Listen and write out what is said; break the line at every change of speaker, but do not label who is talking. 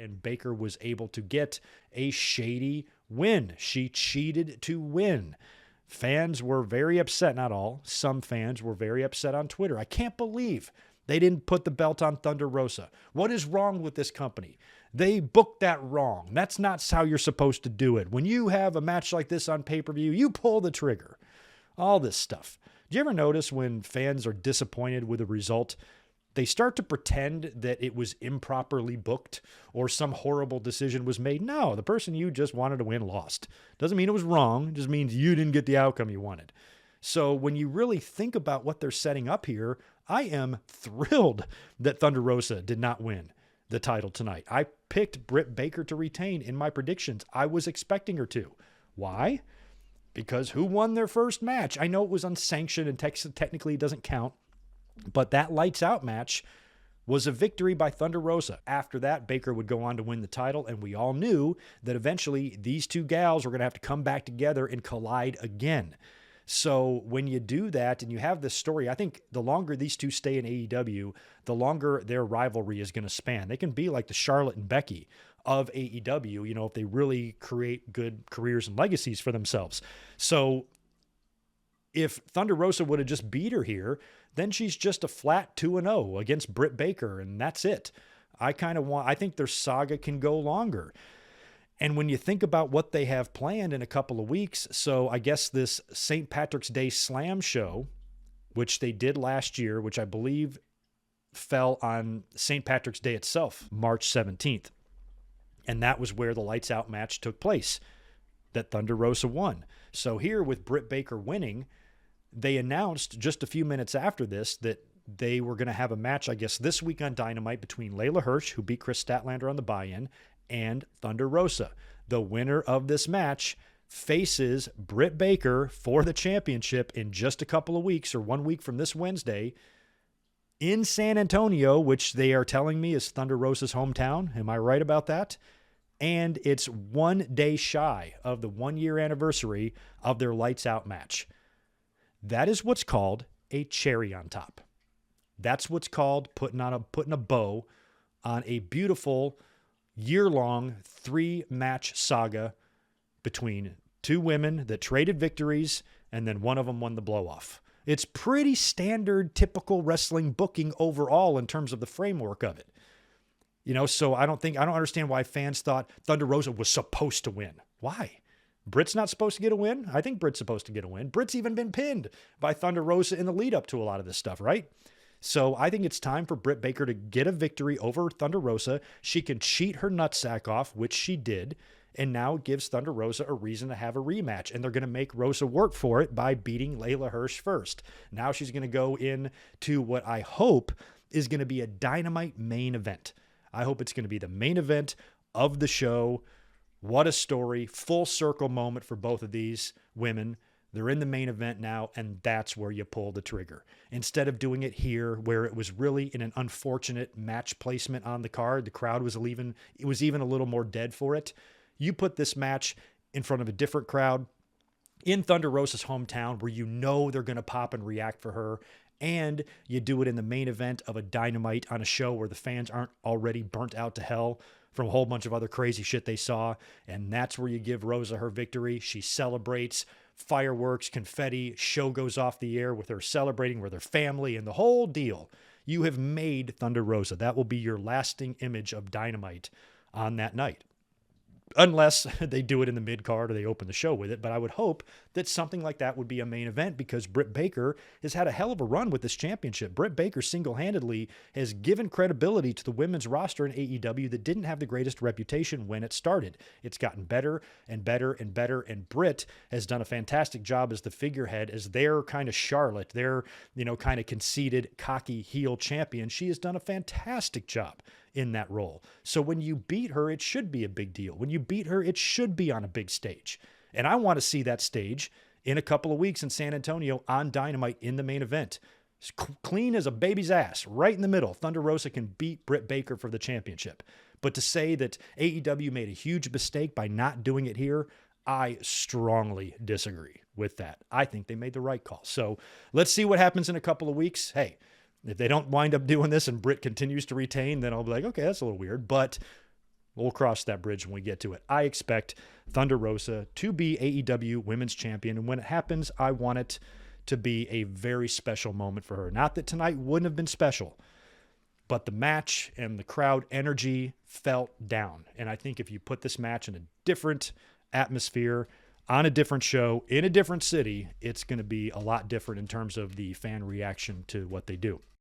And Baker was able to get a shady win. She cheated to win. Fans were very upset. Not all. Some fans were very upset on Twitter. I can't believe they didn't put the belt on Thunder Rosa. What is wrong with this company? They booked that wrong. That's not how you're supposed to do it. When you have a match like this on pay-per-view, you pull the trigger. All this stuff. Do you ever notice when fans are disappointed with a result, they start to pretend that it was improperly booked or some horrible decision was made? No, the person you just wanted to win lost. Doesn't mean it was wrong. It just means you didn't get the outcome you wanted. So when you really think about what they're setting up here, I am thrilled that Thunder Rosa did not win the title tonight. I picked Britt Baker to retain in my predictions. I was expecting her to. Why? Because who won their first match? I know it was unsanctioned and technically it doesn't count, but that lights out match was a victory by Thunder Rosa. After that, Baker would go on to win the title, and we all knew that eventually these two gals were going to have to come back together and collide again. So when you do that and you have this story, I think the longer these two stay in AEW, the longer their rivalry is going to span. They can be like the Charlotte and Becky of AEW, you know, if they really create good careers and legacies for themselves. So if Thunder Rosa would have just beat her here, then she's just a flat 2-0 against Britt Baker, and that's it. I think their saga can go longer. And when you think about what they have planned in a couple of weeks, so I guess this St. Patrick's Day Slam show, which they did last year, which I believe fell on St. Patrick's Day itself, March 17th. And that was where the lights out match took place, that Thunder Rosa won. So here with Britt Baker winning, they announced just a few minutes after this that they were going to have a match, I guess, this week on Dynamite between Layla Hirsch, who beat Chris Statlander on the buy-in, and Thunder Rosa. The winner of this match faces Britt Baker for the championship in just a couple of weeks, or 1 week from this Wednesday, in San Antonio, which they are telling me is Thunder Rosa's hometown. Am I right about that? And it's 1 day shy of the 1 year anniversary of their lights out match. That is what's called a cherry on top. That's what's called putting a bow on a beautiful year-long 3-match saga between two women that traded victories, and then one of them won the blow-off. It's pretty standard, typical wrestling booking overall in terms of the framework of it. You know, so I don't understand why fans thought Thunder Rosa was supposed to win. Why? Britt's not supposed to get a win? I think Britt's supposed to get a win. Britt's even been pinned by Thunder Rosa in the lead up to a lot of this stuff, right? So I think it's time for Britt Baker to get a victory over Thunder Rosa. She can cheat her nutsack off, which she did, and now it gives Thunder Rosa a reason to have a rematch. And they're going to make Rosa work for it by beating Layla Hirsch first. Now she's going to go in to what I hope is going to be a Dynamite main event. I hope it's going to be the main event of the show. What a story. Full circle moment for both of these women. They're in the main event now, and that's where you pull the trigger. Instead of doing it here, where it was really in an unfortunate match placement on the card, the crowd was even a little more dead for it. You put this match in front of a different crowd in Thunder Rosa's hometown, where you know they're going to pop and react for her, and you do it in the main event of a Dynamite on a show where the fans aren't already burnt out to hell from a whole bunch of other crazy shit they saw, and that's where you give Rosa her victory. She celebrates. Fireworks, confetti, show goes off the air with her celebrating with her family and the whole deal. You have made Thunder Rosa. That will be your lasting image of Dynamite on that night. Unless they do it in the mid-card or they open the show with it. But I would hope that something like that would be a main event, because Britt Baker has had a hell of a run with this championship. Britt Baker single-handedly has given credibility to the women's roster in AEW that didn't have the greatest reputation when it started. It's gotten better and better and better, and Britt has done a fantastic job as the figurehead, as their kind of Charlotte, their, kind of conceited, cocky heel champion. She has done a fantastic job in that role. So when you beat her, it should be a big deal. When you beat her, it should be on a big stage. And I want to see that stage in a couple of weeks in San Antonio on Dynamite in the main event. It's clean as a baby's ass, right in the middle. Thunder Rosa can beat Britt Baker for the championship. But to say that AEW made a huge mistake by not doing it here, I strongly disagree with that. I think they made the right call. So let's see what happens in a couple of weeks. Hey, if they don't wind up doing this and Britt continues to retain, then I'll be like, okay, that's a little weird. But We'll cross that bridge when we get to it. I expect Thunder Rosa to be AEW Women's Champion, and when it happens, I want it to be a very special moment for her. Not that tonight wouldn't have been special, but the match and the crowd energy felt down. And I think if you put this match in a different atmosphere, on a different show, in a different city, it's going to be a lot different in terms of the fan reaction to what they do.